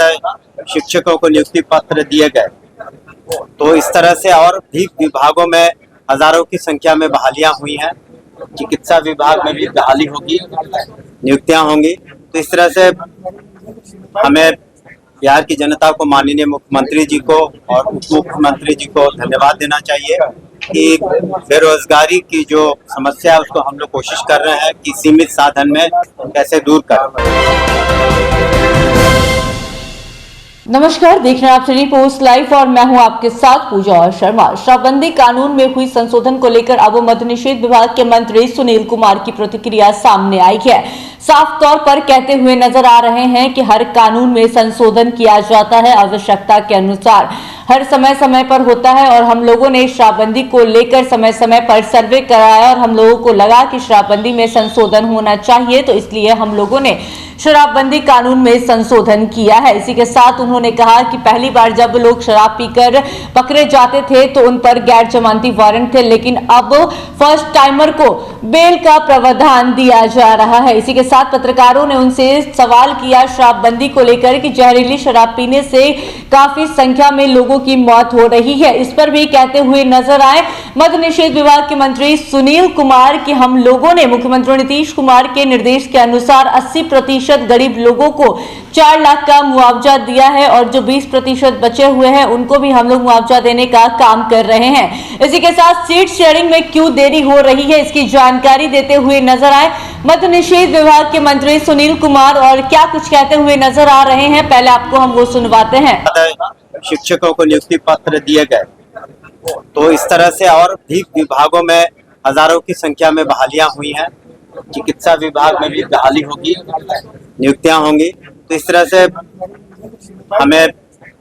ज़्यादा शिक्षकों को नियुक्ति पत्र दिए गए, तो इस तरह से और भी विभागों में हजारों की संख्या में बहालियां हुई हैं। चिकित्सा विभाग में भी बहाली होगी, नियुक्तियां होंगी। तो इस तरह से हमें बिहार की जनता को, माननीय मुख्यमंत्री जी को और उप मुख्यमंत्री जी को धन्यवाद देना चाहिए कि बेरोजगारी की जो समस्या है उसको हम लोग कोशिश कर रहे हैं कि सीमित साधन में कैसे दूर कर। नमस्कार, देख रहे हैं आप सिटी पोस्ट लाइव और मैं हूं आपके साथ पूजा शर्मा। शराबबंदी कानून में हुई संशोधन को लेकर अब मद्य निषेध विभाग के मंत्री सुनील कुमार की प्रतिक्रिया सामने आई है। साफ तौर पर कहते हुए नजर आ रहे हैं कि हर कानून में संशोधन किया जाता है आवश्यकता के अनुसार, हर समय पर होता है। और हम लोगों ने शराबबंदी को लेकर समय पर सर्वे कराया और हम लोगों को लगा कि शराबबंदी में संशोधन होना चाहिए, तो इसलिए हम लोगों ने शराबबंदी कानून में संशोधन किया है। इसी के साथ उन्होंने कहा कि पहली बार जब लोग शराब पीकर पकड़े जाते थे तो उन पर गैर जमानती वारंट थे, लेकिन अब फर्स्ट टाइमर को बेल का प्रावधान दिया जा रहा है। इसी के साथ पत्रकारों ने उनसे सवाल किया शराबबंदी को लेकर कि जहरीली शराब पीने से काफी संख्या में लोगों की मौत हो रही है। इस पर भी कहते हुए नजर आए मद्य निषेध विभाग के मंत्री सुनील कुमार कि हम लोगों ने मुख्यमंत्री नीतीश कुमार के निर्देश के अनुसार 80% गरीब लोगों को 4 लाख का मुआवजा दिया है और जो 20% बचे हुए हैं उनको भी हम लोग मुआवजा देने का काम कर रहे हैं। इसी के साथ सीट शेयरिंग में क्यों देरी हो रही है इसकी जानकारी देते हुए नजर आए मद्य निषेध विभाग के मंत्री सुनील कुमार और क्या कुछ कहते हुए नजर आ रहे हैं, पहले आपको हम वो सुनवाते हैं। शिक्षकों को नियुक्ति पत्र दिए गए, तो इस तरह से और भी विभागों में हजारों की संख्या में बहालियां हुई हैं। चिकित्सा विभाग में भी बहाली होगी, नियुक्तियां होंगी। तो इस तरह से हमें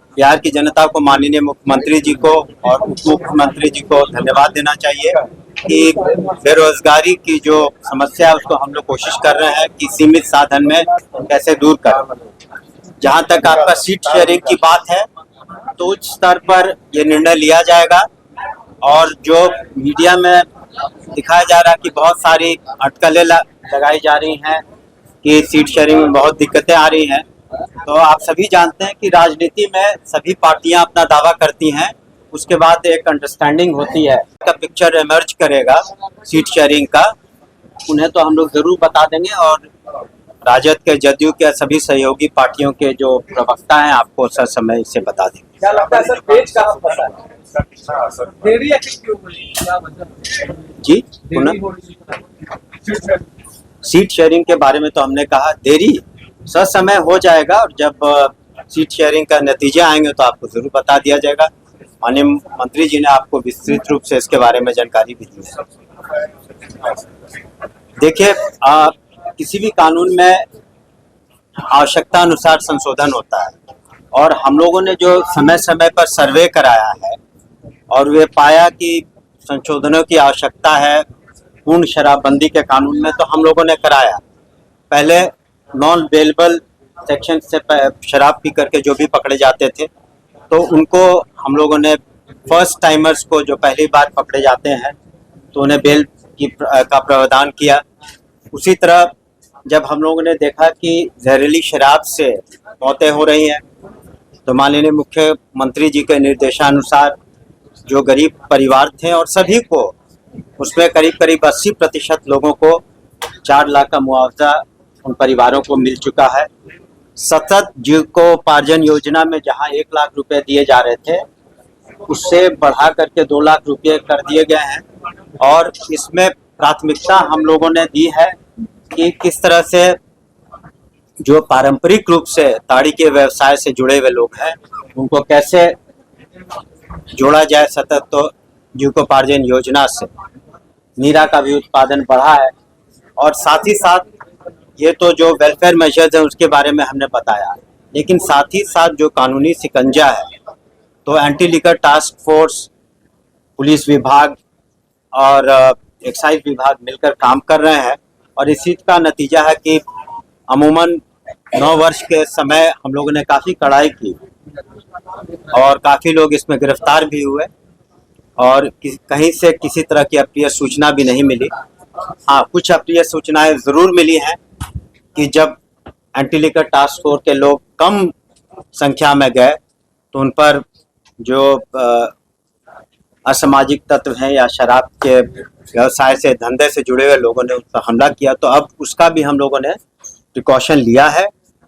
बिहार की जनता को, माननीय मुख्यमंत्री जी को और उप मुख्यमंत्री जी को धन्यवाद देना चाहिए कि बेरोजगारी की जो समस्या है उसको हम लोग कोशिश कर रहे हैं कि सीमित साधन में कैसे दूर कर। जहां तक आपका सीट शेयरिंग की बात है तो उच्च स्तर पर यह निर्णय लिया जाएगा। और जो मीडिया में दिखाया जा रहा है कि बहुत सारी अटकलें लगाई जा रही हैं कि सीट शेयरिंग में बहुत दिक्कतें आ रही हैं, तो आप सभी जानते हैं कि राजनीति में सभी पार्टियां अपना दावा करती हैं, उसके बाद एक अंडरस्टैंडिंग होती है का पिक्चर इमर्ज करेगा सीट शेयरिंग का, उन्हें तो हम लोग जरूर बता देंगे। और राजद के, जदयू के सभी सहयोगी पार्टियों के जो प्रवक्ता हैं आपको सर समय से बता देंगे। क्या लगता है सर, पेज कहाँ फंसा है? देरी क्यों हुई? जी, सीट शेयरिंग के बारे में तो हमने कहा देरी समय हो जाएगा और जब सीट शेयरिंग का नतीजे आएंगे तो आपको जरूर बता दिया जाएगा। माननीय मंत्री जी ने आपको विस्तृत रूप से इसके बारे में जानकारी भी दी है। देखिए, किसी भी कानून में आवश्यकता अनुसार संशोधन होता है और हम लोगों ने जो समय पर सर्वे कराया है और वे पाया कि संशोधनों की आवश्यकता है पूर्ण शराबबंदी के कानून में, तो हम लोगों ने कराया। पहले नॉन बेलेबल सेक्शन से शराब पी करके जो भी पकड़े जाते थे तो उनको हम लोगों ने, फर्स्ट टाइमर्स को जो पहली बार पकड़े जाते हैं तो उन्हें बेल का प्रावधान किया। उसी तरह जब हम लोगों ने देखा कि जहरीली शराब से मौतें हो रही हैं तो माननीय मुख्यमंत्री जी के निर्देशानुसार जो गरीब परिवार थे और सभी को, उसमें करीब 80% लोगों को 4 लाख का मुआवजा उन परिवारों को मिल चुका है। सतत जीविकोपार्जन योजना में जहां 1 लाख रुपए दिए जा रहे थे उससे बढ़ा करके 2 लाख रुपए कर दिए गए हैं। और इसमें प्राथमिकता हम लोगों ने दी है कि किस तरह से जो पारंपरिक रूप से ताड़ी के व्यवसाय से जुड़े हुए लोग हैं उनको कैसे जोड़ा जाए सतत तो जीविकोपार्जन योजना से। नीरा का भी उत्पादन बढ़ा है और साथ ही साथ ये तो जो वेलफेयर मेजर्स हैं उसके बारे में हमने बताया, लेकिन साथ ही साथ जो कानूनी शिकंजा है तो anti liquor task force, police विभाग और एक्साइज विभाग मिलकर काम कर रहे हैं। और इसी का नतीजा है कि अमूमन 9 वर्ष के समय हम लोगों ने काफ़ी कड़ाई की और काफ़ी लोग इसमें गिरफ्तार भी हुए और कहीं से किसी तरह की अप्रिय सूचना भी नहीं मिली। हाँ, कुछ अप्रिय सूचनाएं ज़रूर मिली हैं कि जब एंटी लिकर टास्क फोर्स के लोग कम संख्या में गए तो उन पर जो असामाजिक तत्व हैं या शराब के व्यवसाय से धंधे से जुड़े हुए लोगों ने उस पर हमला किया, तो अब उसका भी हम लोगों ने प्रिकॉशन लिया है।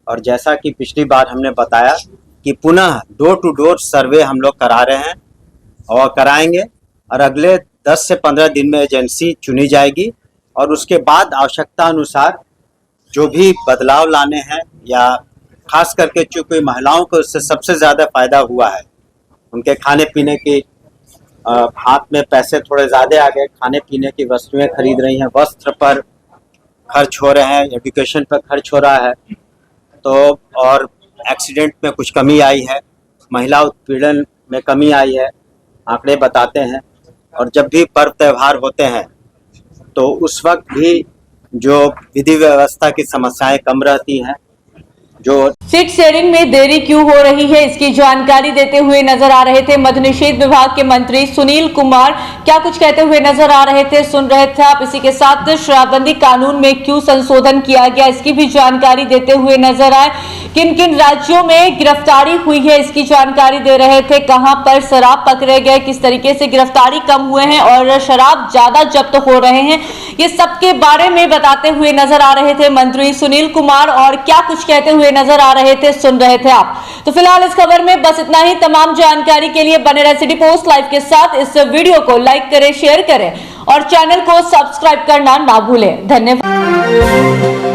और जैसा कि पिछली बार हमने बताया कि पुनः डोर टू डोर सर्वे हम लोग करा रहे हैं और कराएंगे, और अगले 10 से 15 दिन में एजेंसी चुनी जाएगी और उसके बाद आवश्यकता अनुसार जो भी बदलाव लाने हैं, या खास करके चूँकि महिलाओं को इससे सबसे ज़्यादा फायदा हुआ है, उनके खाने पीने की हाथ में पैसे थोड़े ज़्यादा आ गए, खाने पीने की वस्तुएं खरीद रही हैं, वस्त्र पर खर्च हो रहे हैं, एजुकेशन पर खर्च हो रहा है, तो और एक्सीडेंट में कुछ कमी आई है, महिला उत्पीड़न में कमी आई है, आंकड़े बताते हैं। और जब भी पर्व त्यौहार होते हैं तो उस वक्त भी जो विधि व्यवस्था की समस्याएं कम रहती हैं। जो सीट शेयरिंग में देरी क्यों हो रही है, इसकी जानकारी देते हुए नजर आ रहे थे मद्य निषेध विभाग के मंत्री सुनील कुमार। क्या कुछ कहते हुए नजर आ रहे थे, सुन रहे थे आप। इसी के साथ शराबबंदी कानून में क्यों संशोधन किया गया, इसकी भी जानकारी देते हुए नजर आए। किन किन राज्यों में गिरफ्तारी हुई है, इसकी जानकारी दे रहे थे। कहां पर शराब पकड़े गए, किस तरीके से गिरफ्तारी कम हुए हैं और शराब ज्यादा जब्त हो रहे हैं, ये सबके बारे में बताते हुए नजर आ रहे थे मंत्री सुनील कुमार। और क्या कुछ कहते हुए नजर आ रहे थे, सुन रहे थे आप। तो फिलहाल इस खबर में बस इतना ही। तमाम जानकारी के लिए बने रहे सिटी पोस्ट लाइव के साथ। इस वीडियो को लाइक करें, शेयर करें और चैनल को सब्सक्राइब करना ना भूलें। धन्यवाद।